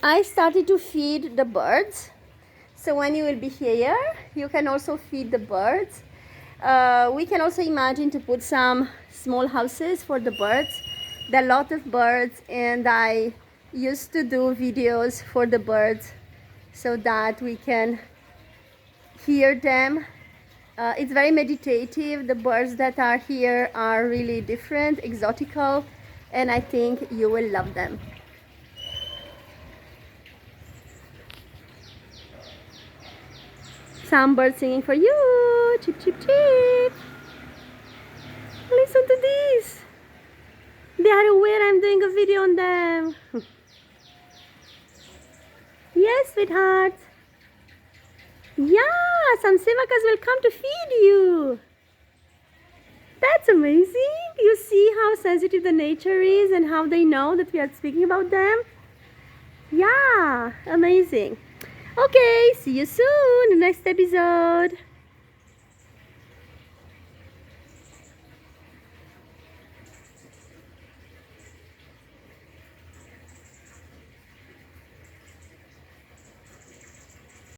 I started to feed the birds. So when you will be here, you can also feed the birds. We can also imagine to put some small houses for the birds. There are a lot of birds, and I used to do videos for the birds so that we can hear them. It's very meditative. The birds that are here are really different, exotical, and I think you will love them. Some birds singing for you. Chip, chip, chip. Listen to this. They are aware I'm doing a video on them. Yes, sweetheart. Yeah, some sevakas will come to feed you. That's amazing. You see how sensitive the nature is and how they know that we are speaking about them? Yeah, amazing. Okay, see you soon in the next episode.